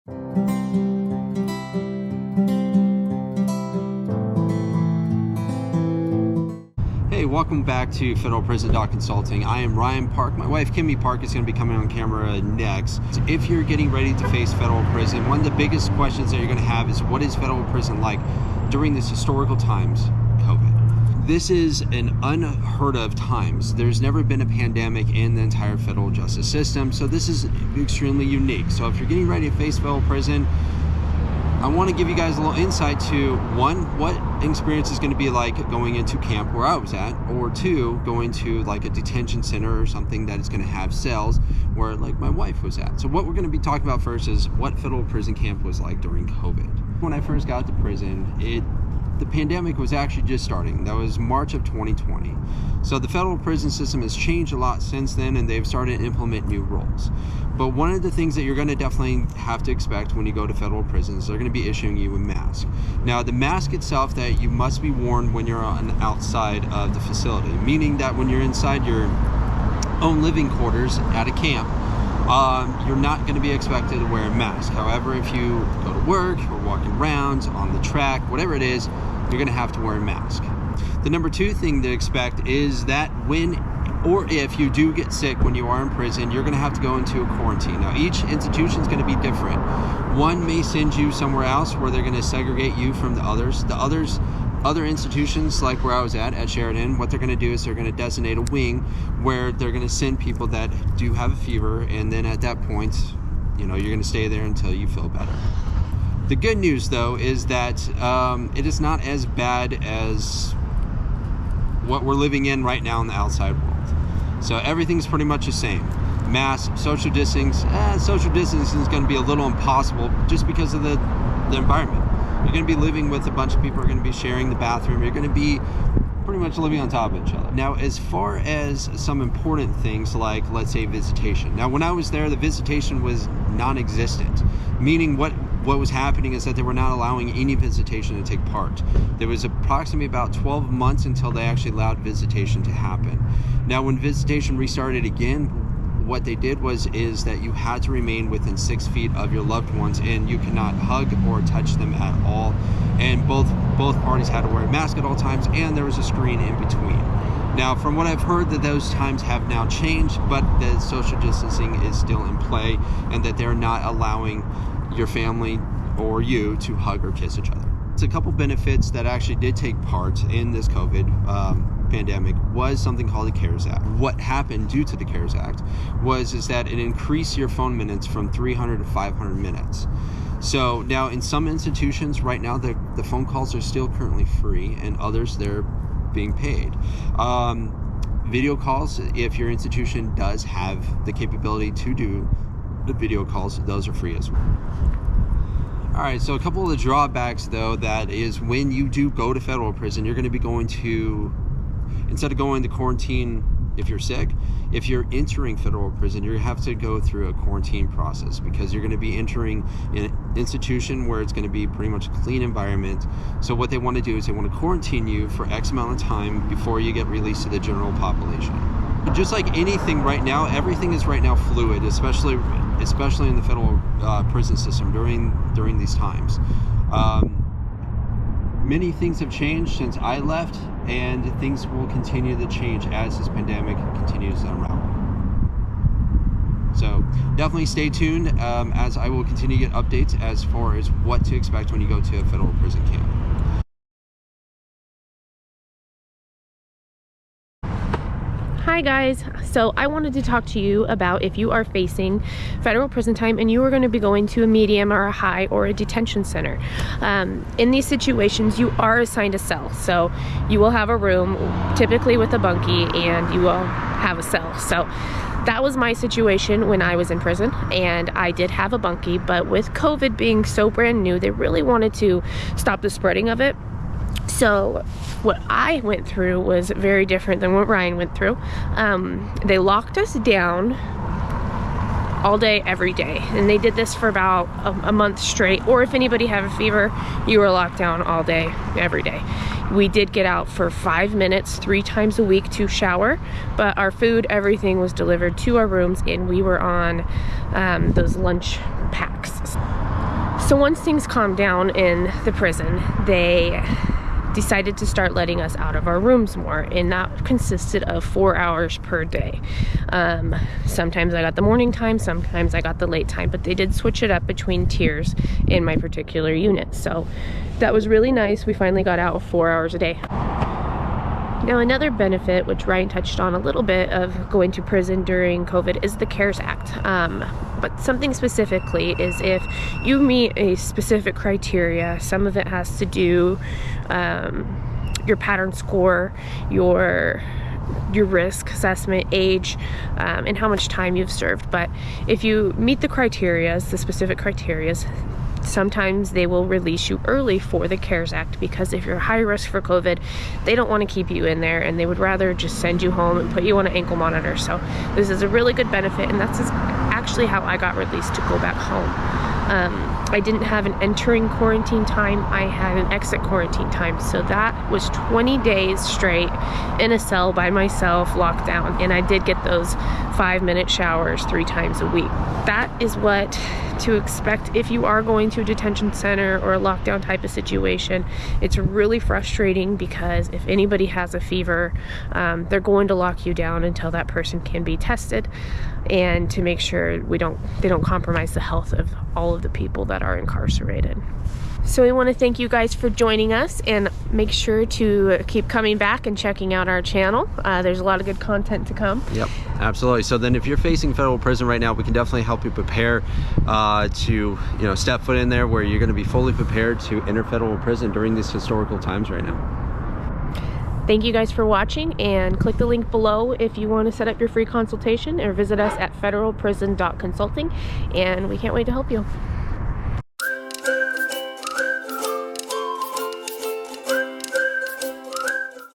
Hey, welcome back to Federalprison.consulting. I am Ryan Park. My wife, Kimmy Park, is going to be coming on camera next. If you're getting ready to face federal prison, one of the biggest questions that you're going to have is, what is federal prison like during this historical times, COVID? This is an unheard of times. There's never been a pandemic in the entire federal justice system, so this is extremely unique. So if you're getting ready to face federal prison, I want to give you guys a little insight to, one, what experience is going to be like going into camp where I was at, or two, going to like a detention center or something that is going to have cells where like my wife was at. So what we're going to be talking about first is what federal prison camp was like during COVID. When I first got to prison, the pandemic was actually just starting. That was March of 2020. So the federal prison system has changed a lot since then, and they've started to implement new rules. But one of the things that you're going to definitely have to expect when you go to federal prisons, they're going to be issuing you a mask. Now, the mask itself that you must be worn when you're on outside of the facility, meaning that when you're inside your own living quarters at a camp, you're not going to be expected to wear a mask. However, if you go to work or walking around on the track, whatever it is, you're going to have to wear a mask. The number two thing to expect is that when or if you do get sick when you are in prison, you're going to have to go into a quarantine. Now, each institution is going to be different. One may send you somewhere else where they're going to segregate you from the others. Other institutions, like where I was at Sheridan, what they're going to do is they're going to designate a wing where they're going to send people that do have a fever, and then at that point, you're going to stay there until you feel better. The good news, though, is that it is not as bad as what we're living in right now in the outside world. So everything's pretty much the same. Mask, social distancing. Social distancing is going to be a little impossible just because of the environment. You're going to be living with a bunch of people who are going to be sharing the bathroom. You're going to be pretty much living on top of each other. Now, as far as some important things like, let's say, visitation. Now, when I was there, the visitation was non-existent, meaning what was happening is that they were not allowing any visitation to take part. There was approximately about 12 months until they actually allowed visitation to happen. Now, when visitation restarted again, what they did is that you had to remain within 6 feet of your loved ones, and you cannot hug or touch them at all. And both parties had to wear a mask at all times, and there was a screen in between. Now, from what I've heard, that those times have now changed, but the social distancing is still in play, and that they're not allowing your family or you to hug or kiss each other. It's a couple benefits that actually did take part in this COVID pandemic was something called the CARES Act. What happened due to the CARES Act is that it increased your phone minutes from 300 to 500 minutes. So now in some institutions right now, the phone calls are still currently free, and others they're being paid. Video calls, if your institution does have the capability to do the video calls, those are free as well. All right, so a couple of the drawbacks, though, that is when you do go to federal prison, you're going to be going to, instead of going to quarantine if you're sick, if you're entering federal prison, you have to go through a quarantine process, because you're going to be entering an institution where it's going to be pretty much a clean environment. So what they want to do is they want to quarantine you for X amount of time before you get released to the general population. Just like anything right now, everything is right now fluid, especially in the federal prison system during these times. Many things have changed since I left, and things will continue to change as this pandemic continues to unravel. So definitely stay tuned as I will continue to get updates as far as what to expect when you go to a federal prison camp. Hi guys, so I wanted to talk to you about if you are facing federal prison time and you are going to be going to a medium or a high or a detention center. In these situations, you are assigned a cell, so you will have a room typically with a bunkie, and you will have a cell. So that was my situation when I was in prison, and I did have a bunkie, but with COVID being so brand new, they really wanted to stop the spreading of it. So what I went through was very different than what Ryan went through. They locked us down all day, every day. And they did this for about a month straight. Or if anybody had a fever, you were locked down all day, every day. We did get out for 5 minutes, 3 times a week to shower, but our food, everything was delivered to our rooms, and we were on those lunch packs. So once things calmed down in the prison, they decided to start letting us out of our rooms more, and that consisted of 4 hours per day. Sometimes I got the morning time, sometimes I got the late time, but they did switch it up between tiers in my particular unit. So that was really nice. We finally got out 4 hours a day. Now, another benefit, which Ryan touched on a little bit, of going to prison during COVID is the CARES Act. But something specifically is if you meet a specific criteria, some of it has to do your pattern score, your risk assessment, age, and how much time you've served. But if you meet the specific criterias, sometimes they will release you early for the CARES Act, because if you're high risk for COVID, they don't want to keep you in there, and they would rather just send you home and put you on an ankle monitor. So this is a really good benefit, and that's actually how I got released to go back home. I didn't have an entering quarantine time, I had an exit quarantine time. So that was 20 days straight in a cell by myself, locked down, and I did get those 5-minute showers 3 times a week. That is what to expect if you are going to a detention center or a lockdown type of situation. It's really frustrating because if anybody has a fever, they're going to lock you down until that person can be tested, and to make sure they don't compromise the health of all of the people that are incarcerated. So we want to thank you guys for joining us, and make sure to keep coming back and checking out our channel. There's a lot of good content to come. Yep, absolutely. So then if you're facing federal prison right now, we can definitely help you prepare to step foot in there where you're going to be fully prepared to enter federal prison during these historical times right now. Thank you guys for watching, and click the link below if you want to set up your free consultation, or visit us at Federalprison.consulting, and we can't wait to help you.